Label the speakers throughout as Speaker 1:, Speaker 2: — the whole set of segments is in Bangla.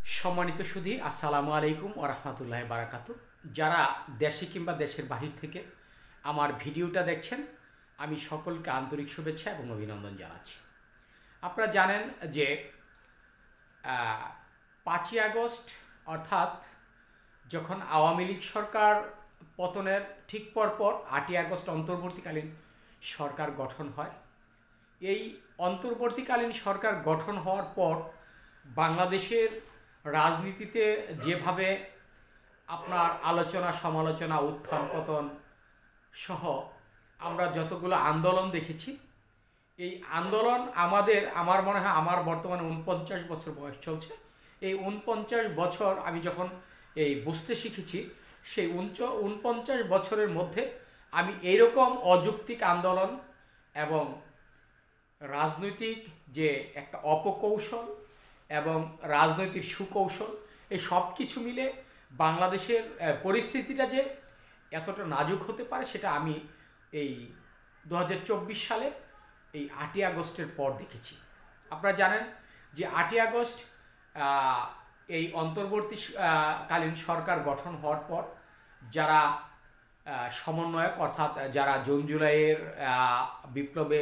Speaker 1: সম্মানিত সুধী, আসসালামু আলাইকুম ওয়া রাহমাতুল্লাহি বারাকাতুহু। যারা দেশে কিংবা দেশের বাহির থেকে আমার ভিডিওটা দেখছেন, আমি সকলকে আন্তরিক শুভেচ্ছা এবং অভিনন্দন জানাচ্ছি। আপনারা জানেন যে 5ই আগস্ট অর্থাৎ যখন আওয়ামী লীগ সরকার পতনের ঠিক পরপর 8ই আগস্ট অন্তর্বর্তীকালীন সরকার গঠন হয়। এই অন্তর্বর্তীকালীন সরকার গঠন হওয়ার পর বাংলাদেশের রাজনীতিতে যেভাবে আপনার আলোচনা সমালোচনা উত্থান পতন সহ আমরা যতগুলো আন্দোলন দেখেছি, এই আন্দোলন আমার মনে হয় আমার বর্তমানে 49 বছর বয়স চলছে। এই 49 বছর আমি যখন এই বুঝতে শিখেছি, সেই 49 বছরের মধ্যে আমি এইরকম অযৌক্তিক আন্দোলন এবং রাজনৈতিক যে একটা অপকৌশল এবং রাজনৈতিক সুকৌশল, এই সব কিছু মিলে বাংলাদেশের পরিস্থিতিটা যে এতটা নাজুক হতে পারে সেটা আমি এই 2024 সালে এই 8ই আগস্টের পর দেখেছি। আপনারা জানেন যে 8ই আগস্ট এই অন্তর্বর্তীকালীন সরকার গঠন হওয়ার পর যারা সমন্বয়ক অর্থাৎ যারা জুন জুলাইয়ের বিপ্লবে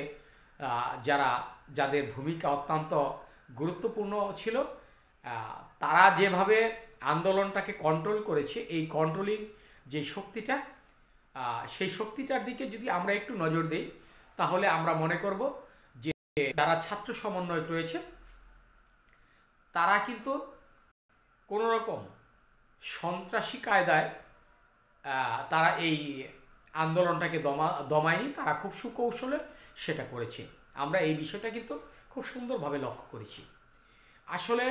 Speaker 1: যাদের ভূমিকা অত্যন্ত গুরুত্বপূর্ণ ছিল, তারা যেভাবে আন্দোলনটাকে কন্ট্রোল করেছে, এই কন্ট্রোলিং যে শক্তিটা, সেই শক্তিটার দিকে যদি আমরা একটু নজর দিই, তাহলে আমরা মনে করব যে যারা ছাত্র সমন্বয়ক রয়েছে তারা কিন্তু কোনো রকম সন্ত্রাসী কায়দায় তারা এই আন্দোলনটাকে দমায়নি, তারা খুব সুকৌশলে সেটা করেছে। আমরা এই বিষয়টা কিন্তু খুব সুন্দরভাবে লক্ষ্য করেছি। আসলে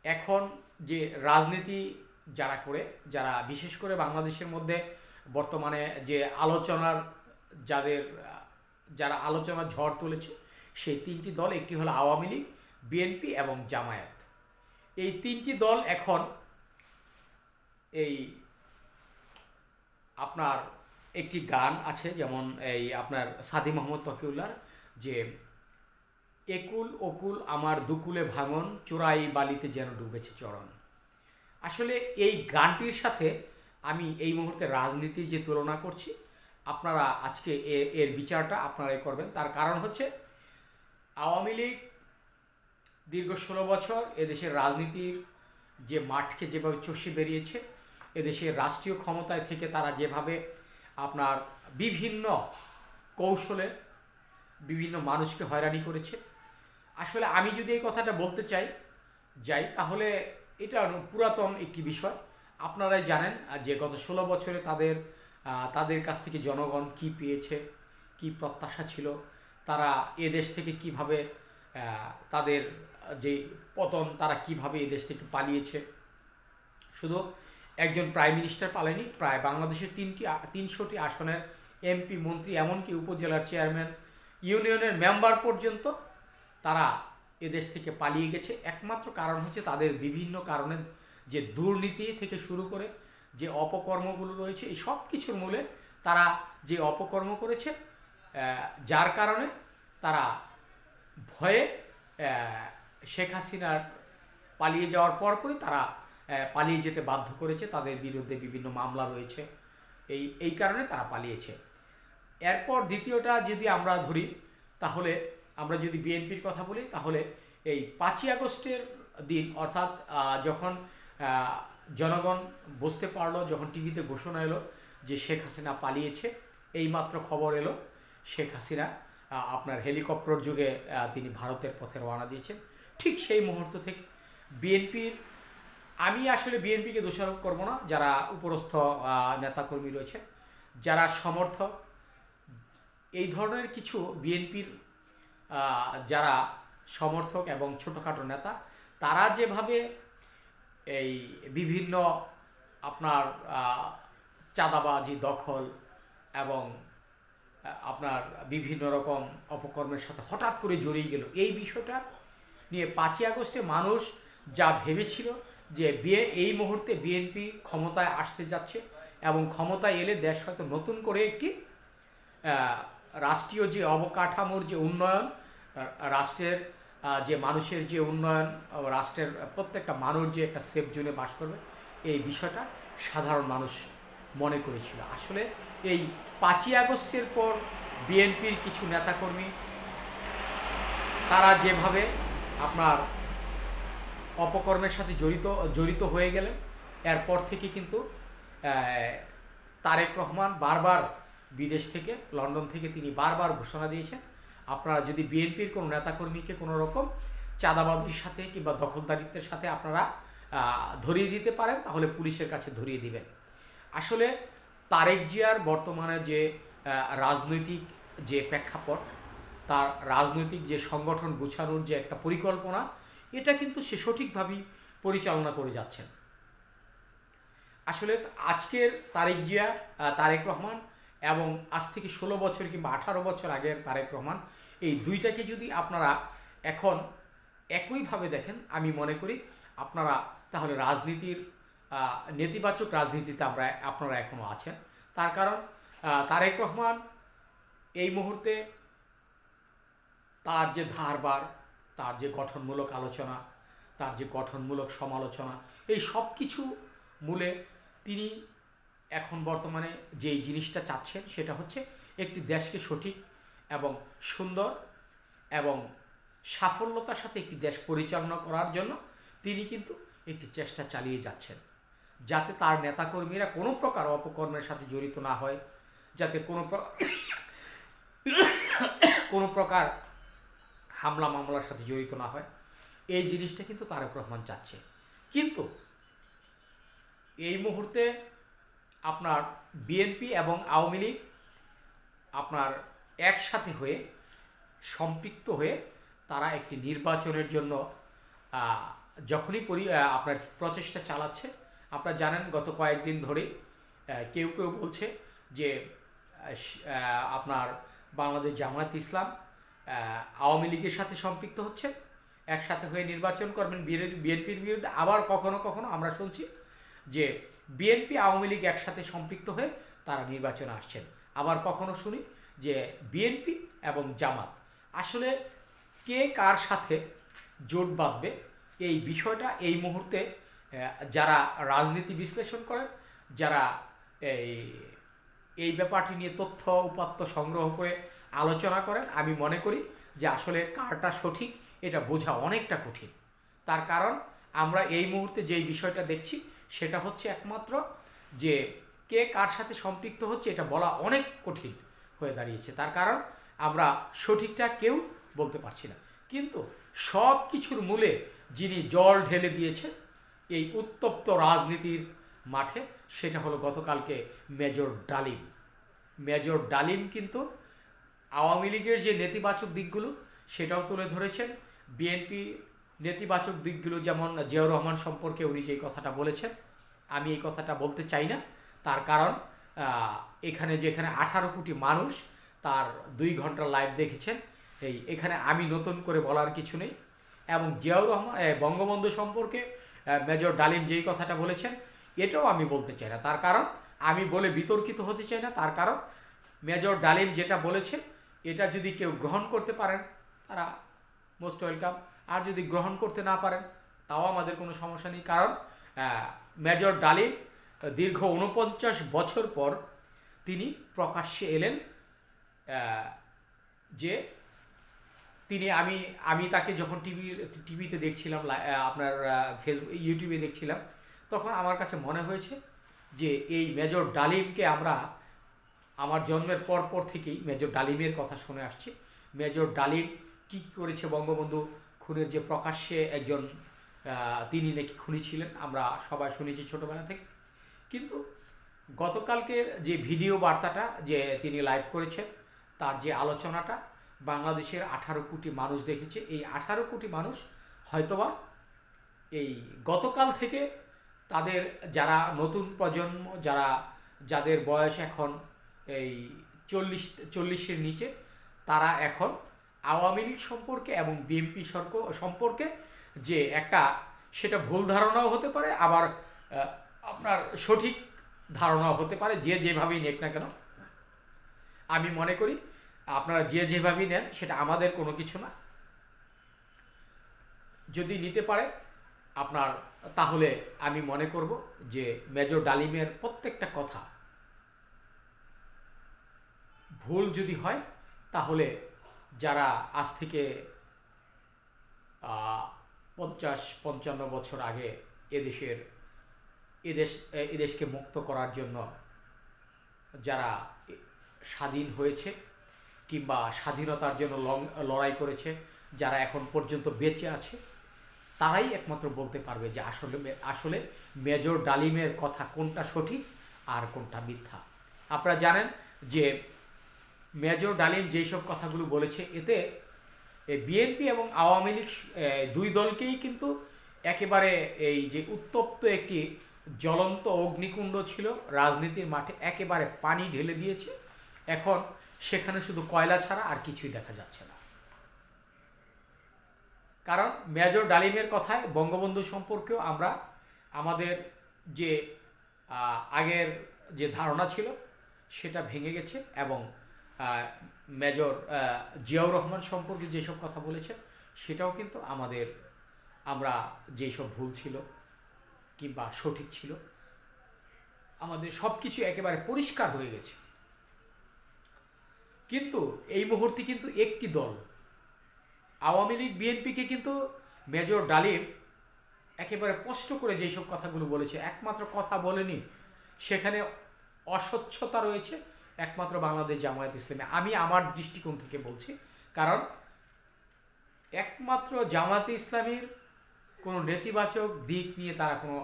Speaker 1: এখন যে রাজনীতি যারা বিশেষ করে বাংলাদেশের মধ্যে বর্তমানে যে যারা আলোচনার ঝড় তুলেছে, সেই তিনটি দল, একটি হলো আওয়ামী লীগ, বিএনপি এবং জামায়াত। এই তিনটি দল এখন এই আপনার একটি গান আছে, যেমন এই আপনার সাদি মোহাম্মদ তকিউল্লাহর যে একুল ওকুল আমার দুকুলে ভাঙন, চোরাই বালিতে যেন ডুবেছে চরণ। আসলে এই গানটির সাথে আমি এই মুহূর্তে রাজনীতির যে তুলনা করছি, আপনারা আজকে এর বিচারটা আপনারাই করবেন। তার কারণ হচ্ছে আওয়ামী লীগ দীর্ঘ 16 বছর এদেশের রাজনীতির যে মাঠকে যেভাবে চষে বেরিয়েছে, এদেশের রাষ্ট্রীয় ক্ষমতায় থেকে তারা যেভাবে আপনার বিভিন্ন কৌশলে বিভিন্ন মানুষকে হয়রানি করেছে। আসলে আমি যদি এই কথাটা বলতে যাই তাহলে এটা পুরাতন একটি বিষয়। আপনারাই জানেন যে গত 16 বছরে তাদের কাছ থেকে জনগণ কি পেয়েছে, কি প্রত্যাশা ছিল, তারা এদেশ থেকে কিভাবে তাদের যে পতন, তারা কিভাবে এদেশ থেকে পালিয়েছে। শুধু একজন প্রাইম মিনিস্টার পালেনি, প্রায় বাংলাদেশের 300টি আসনের এমপি, মন্ত্রী, এমনকি উপজেলার চেয়ারম্যান, ইউনিয়নের মেম্বার পর্যন্ত তারা এদেশ থেকে পালিয়ে গেছে। একমাত্র কারণ হচ্ছে তাদের বিভিন্ন কারণে যে দুর্নীতি থেকে শুরু করে যে অপকর্মগুলো রয়েছে, এই সব কিছুর মূলে তারা যে অপকর্ম করেছে, যার কারণে তারা ভয়ে শেখ হাসিনার পালিয়ে যাওয়ার পরপরই তারা পালিয়ে যেতে বাধ্য করেছে। তাদের বিরুদ্ধে বিভিন্ন মামলা রয়েছে, এই কারণে তারা পালিয়েছে। এরপর দ্বিতীয়টা যদি আমরা ধরি, তাহলে আমরা যদি বিএনপির কথা বলি, তাহলে এই 5ই আগস্টের দিন অর্থাৎ যখন জনগণ বুঝতে পারলো, যখন টিভিতে ঘোষণা এলো যে শেখ হাসিনা পালিয়েছে, এইমাত্র খবর এলো শেখ হাসিনা আপনার হেলিকপ্টার যুগে তিনি ভারতের পথে রওনা দিয়েছেন, ঠিক সেই মুহূর্ত থেকে আমি আসলে বিএনপিকে দোষারোপ করব না, যারা উপরস্থ নেতাকর্মী রয়েছে, যারা সমর্থক, এই ধরনের কিছু বিএনপির যারা সমর্থক এবং ছোটোখাটো নেতা, তারা যেভাবে এই বিভিন্ন আপনার চাঁদাবাজি, দখল এবং আপনার বিভিন্ন রকম অপকর্মের সাথে হঠাৎ করে জড়িয়ে গেল, এই বিষয়টা নিয়ে 5ই আগস্টে মানুষ যা ভেবেছিল যে এই মুহূর্তে বিএনপি ক্ষমতায় আসতে যাচ্ছে এবং ক্ষমতায় এলে দেশ হয়তো নতুন করে একটি রাষ্ট্রীয় যে অবকাঠামোর যে উন্নয়ন, রাষ্ট্রের যে মানুষের যে উন্নয়ন, রাষ্ট্রের প্রত্যেকটা মানুষ যে একটা সেফ জোনে বাস করবে, এই বিষয়টা সাধারণ মানুষ মনে করেছিল। আসলে এই 5ই আগস্টের পর বিএনপির কিছু নেতাকর্মী তারা যেভাবে আপনার অপকর্মের সাথে জড়িত হয়ে গেলেন, এরপর থেকে কিন্তু তারেক রহমান বারবার বিদেশ থেকে, লন্ডন থেকে তিনি বারবার ঘোষণা দিয়েছেন, আপনারা যদি বিএনপির কোনো নেতাকর্মীকে কোনো রকম চাঁদাবাজির সাথে কিংবা দখলদারিত্বের সাথে আপনারা ধরিয়ে দিতে পারেন, তাহলে পুলিশের কাছে ধরিয়ে দিবেন। আসলে তারেক জিয়ার বর্তমানে যে রাজনৈতিক যে প্রেক্ষাপট, তার রাজনৈতিক যে সংগঠন গুছানোর যে একটা পরিকল্পনা, এটা কিন্তু সে সঠিকভাবেই পরিচালনা করে যাচ্ছেন। আসলে আজকের তারেক রহমান এবং আজ থেকে 16 বছর কিংবা 18 বছর আগের তারেক রহমান, এই দুইটাকে যদি আপনারা এখন একইভাবে দেখেন, আমি মনে করি আপনারা তাহলে রাজনীতির নেতিবাচক রাজনীতিতে আপনারা এখনও আছেন। তার কারণ তারেক রহমান এই মুহূর্তে তার যে ধারবার, তার যে গঠনমূলক আলোচনা, তার যে গঠনমূলক সমালোচনা, এই সব কিছু মূলে তিনি এখন বর্তমানে যেই জিনিসটা চাচ্ছেন সেটা হচ্ছে একটি দেশকে সঠিক এবং সুন্দর এবং সাফল্যতার সাথে একটি দেশ পরিচালনা করার জন্য তিনি কিন্তু একটি চেষ্টা চালিয়ে যাচ্ছেন, যাতে তার নেতাকর্মীরা কোনো প্রকার অপকর্মের সাথে জড়িত না হয়, যাতে কোনো প্রকার হামলা মামলার সাথে জড়িত না হয়। এই জিনিসটা কিন্তু তারেক রহমান চাচ্ছে। কিন্তু এই মুহূর্তে আপনার বিএনপি এবং আওয়ামী লীগ আপনার একসাথে হয়ে সম্পৃক্ত হয়ে তারা একটি নির্বাচনের জন্য যখনই আপনার প্রচেষ্টা চালাচ্ছে। আপনারা জানেন গত কয়েকদিন ধরে কেউ বলছে যে আপনার বাংলাদেশ জামায়াত ইসলাম আওয়ামী লীগের সাথে সম্পৃক্ত হচ্ছে, একসাথে হয়ে নির্বাচন করবেন বিএনপির বিরুদ্ধে। আবার কখনো কখনো আমরা শুনছি যে বিএনপি আওয়ামী লীগ একসাথে সম্পৃক্ত হয়ে তারা নির্বাচনে আসছেন। আবার কখনো শুনি যে বিএনপি এবং জামাত, আসলে কে কার সাথে জোট বাঁধবে এই বিষয়টা এই মুহূর্তে যারা রাজনীতি বিশ্লেষণ করেন, যারা এই ব্যাপারটি নিয়ে তথ্য উপাত্ত সংগ্রহ করে আলোচনা করেন, আমি মনে করি যে আসলে কারটা সঠিক এটা বোঝা অনেকটা কঠিন। তার কারণ আমরা এই মুহূর্তে যেই বিষয়টা দেখছি সেটা হচ্ছে একমাত্র যে কে কার সাথে সম্পৃক্ত হচ্ছে এটা বলা অনেক কঠিন হয়ে দাঁড়িয়েছে। তার কারণ আমরা সঠিকটা কেউ বলতে পারছি না। কিন্তু সব কিছুর মূলে যিনি জল ঢেলে দিয়েছে এই উত্তপ্ত রাজনীতির মাঠে, সেটা হলো গতকালকে মেজর ডালিম কিন্তু আওয়ামী লীগের যে নেতিবাচক দিকগুলো সেটাও তুলে ধরেছেন। বিএনপি নেতিবাচক দিকগুলো, যেমন জিয়াউর রহমান সম্পর্কে উনি যে কথাটা বলেছেন, আমি এই কথাটা বলতে চাই না। তার কারণ যেখানে 18 কোটি মানুষ তার 2 ঘন্টা লাইভ দেখেছেন, এখানে আমি নতুন করে বলার কিছু নেই। এবং জিয়াউর রহমান বঙ্গবন্ধু সম্পর্কে মেজর ডালিম যেই কথাটা বলেছেন এটাও আমি বলতে চাই না। তার কারণ আমি বলে বিতর্কিত হতে চাই না। তার কারণ মেজর ডালিম যেটা বলেছে এটা যদি কেউ গ্রহণ করতে পারেন তারা মোস্ট ওয়েলকাম, আর যদি গ্রহণ করতে না পারেন তাও আমাদের কোনো সমস্যা নেই। কারণ মেজর ডালিম দীর্ঘ 49 বছর পর তিনি প্রকাশ্যে এলেন, যে তিনি আমি তাকে যখন টিভিতে দেখছিলাম, আপনার ফেসবুক ইউটিউবে দেখছিলাম, তখন আমার কাছে মনে হয়েছে যে এই মেজর ডালিমকে আমার জন্মের পর থেকেই মেজর ডালিমের কথা শুনে আসছি। মেজর ডালিম কী করেছে, বঙ্গবন্ধু খুনের যে প্রকাশ্যে একজন তিনি নাকি খুনি ছিলেন, আমরা সবাই শুনেছি ছোটোবেলা থেকে। কিন্তু গতকালকের যে ভিডিও বার্তাটা যে তিনি লাইভ করেছেন, তার যে আলোচনাটা বাংলাদেশের 18 কোটি মানুষ দেখেছে। এই 18 কোটি মানুষ হয়তোবা এই গতকাল থেকে তাদের যারা নতুন প্রজন্ম, যাদের বয়স এখন এই 40-এর নিচে, তারা এখন আওয়ামী লীগ সম্পর্কে এবং বিএনপি সম্পর্কে যে একটা সেটা ভুল ধারণাও হতে পারে, আবার আপনার সঠিক ধারণাও হতে পারে, যে যেভাবেই নেক না কেন। আমি মনে করি আপনারা যে যেভাবেই নেন সেটা আমাদের কোনো কিছু না। যদি নিতে পারে আপনার, তাহলে আমি মনে করব যে মেজর ডালিমের প্রত্যেকটা কথা ভুল যদি হয়, তাহলে যারা আজ থেকে 50-55 বছর আগে এদেশকে মুক্ত করার জন্য যারা স্বাধীন হয়েছে কিংবা স্বাধীনতার জন্য লড়াই করেছে, যারা এখন পর্যন্ত বেঁচে আছে, তারাই একমাত্র বলতে পারবে যে আসলে মেজর ডালিমের কথা কোনটা সঠিক আর কোনটা মিথ্যা। আপনারা জানেন যে মেজর ডালিম যেসব কথাগুলো বলেছে, এতে বিএনপি এবং আওয়ামী লীগ দুই দলকেই কিন্তু একেবারে এই যে উত্তপ্ত একটি জ্বলন্ত অগ্নিকুণ্ড ছিল রাজনীতির মাঠে, একেবারে পানি ঢেলে দিয়েছে। এখন সেখানে শুধু কয়লা ছাড়া আর কিছুই দেখা যাচ্ছে না। কারণ মেজর ডালিমের কথায় বঙ্গবন্ধু সম্পর্কেও আমরা আমাদের যে আগের যে ধারণা ছিল সেটা ভেঙে গেছে, এবং মেজর জিয়াউর রহমান সম্পর্কে যেসব কথা বলেছেন সেটাও কিন্তু আমরা যেসব ভুল ছিল কিংবা সঠিক ছিল, আমাদের সব কিছু একেবারে পরিষ্কার হয়ে গেছে। কিন্তু এই মুহূর্তে কিন্তু একটি দল আওয়ামী লীগ বিএনপিকে কিন্তু মেজর ডালিম একেবারে স্পষ্ট করে যেসব কথাগুলো বলেছে, একমাত্র কথা বলেনি, সেখানে অস্বচ্ছতা রয়েছে একমাত্র বাংলাদেশ জামায়াত ইসলামী। আমি আমার দৃষ্টিকোণ থেকে বলছি, কারণ একমাত্র জামায়াত ইসলামীর কোনো নেতিবাচক দিক নিয়ে তারা কোনো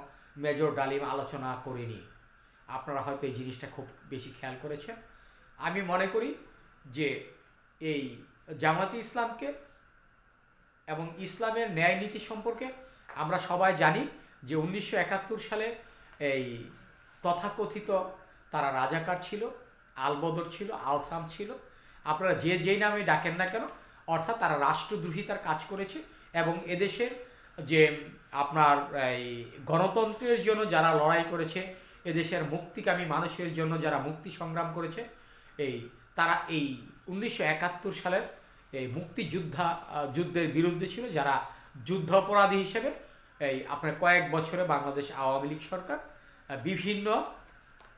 Speaker 1: মেজর ডালিম আলোচনা করেনি। আপনারা হয়তো এই জিনিসটা খুব বেশি খেয়াল করেছেন। আমি মনে করি যে এই জামায়াত ইসলামকে এবং ইসলামের ন্যায় নীতি সম্পর্কে আমরা সবাই জানি যে 1971 সালে এই তথাকথিত তারা রাজাকার ছিল, আলবদর ছিল, আলসাম ছিল, আপনারা যেই নামে ডাকেন না কেন, অর্থাৎ তারা রাষ্ট্রদ্রোহিতার কাজ করেছে এবং এদেশের যে আপনার এই গণতন্ত্রের জন্য যারা লড়াই করেছে, এদেশের মুক্তিকামী মানুষের জন্য যারা মুক্তি সংগ্রাম করেছে, তারা এই 1971 সালের এই যুদ্ধের বিরুদ্ধে ছিল, যারা যুদ্ধাপরাধী হিসেবে আপনার কয়েক বছরে বাংলাদেশ আওয়ামী লীগ সরকার বিভিন্ন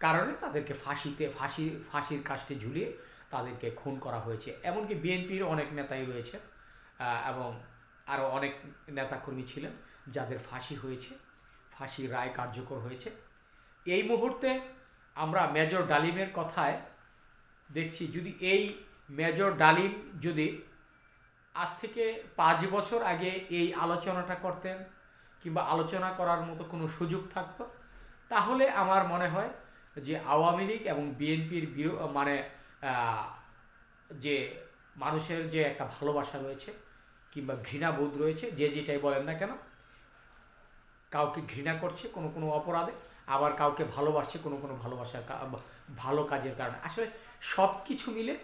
Speaker 1: কারণে তাদেরকে ফাঁসির কাস্টে ঝুলিয়ে তাদেরকে খুন করা হয়েছে। এমনকি বিএনপির অনেক নেতাই রয়েছে এবং আরও অনেক নেতাকর্মী ছিলেন যাদের ফাঁসি হয়েছে, ফাঁসির রায় কার্যকর হয়েছে। এই মুহূর্তে আমরা মেজর ডালিমের কথায় দেখছি, যদি এই মেজর ডালিম যদি আজ থেকে 5 বছর আগে এই আলোচনাটা করতেন কিংবা আলোচনা করার মতো কোনো সুযোগ থাকতো, তাহলে আমার মনে হয় যে আওয়ামী লীগ এবং বিএনপির যে মানুষের যে একটা ভালোবাসা রয়েছে কিংবা ঘৃণাবোধ রয়েছে, যেটাই বলেন না কেন, কাউকে ঘৃণা করছে কোনো অপরাধে, আবার কাউকে ভালোবাসছে কোনো ভালোবাসার ভালো কাজের কারণে, আসলে সব কিছু মিলে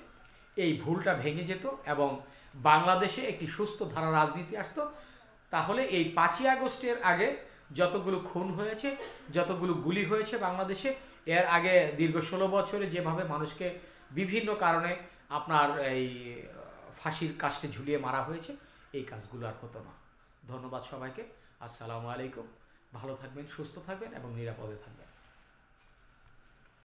Speaker 1: এই ভুলটা ভেঙে যেত এবং বাংলাদেশে একটি সুস্থ ধারা রাজনীতি আসতো। তাহলে এই 5ই আগস্টের আগে যতগুলো খুন হয়েছে, যতগুলো গুলি হয়েছে বাংলাদেশে, এর আগে দীর্ঘ 16 বছরে যেভাবে মানুষকে বিভিন্ন কারণে আপনার এই ফাঁসির কাস্টে ঝুলিয়ে মারা হয়েছে, এই কাজগুলো আর হতো না। ধন্যবাদ সবাইকে। আসসালামু আলাইকুম। ভালো থাকবেন, সুস্থ থাকবেন এবং নিরাপদে থাকবেন।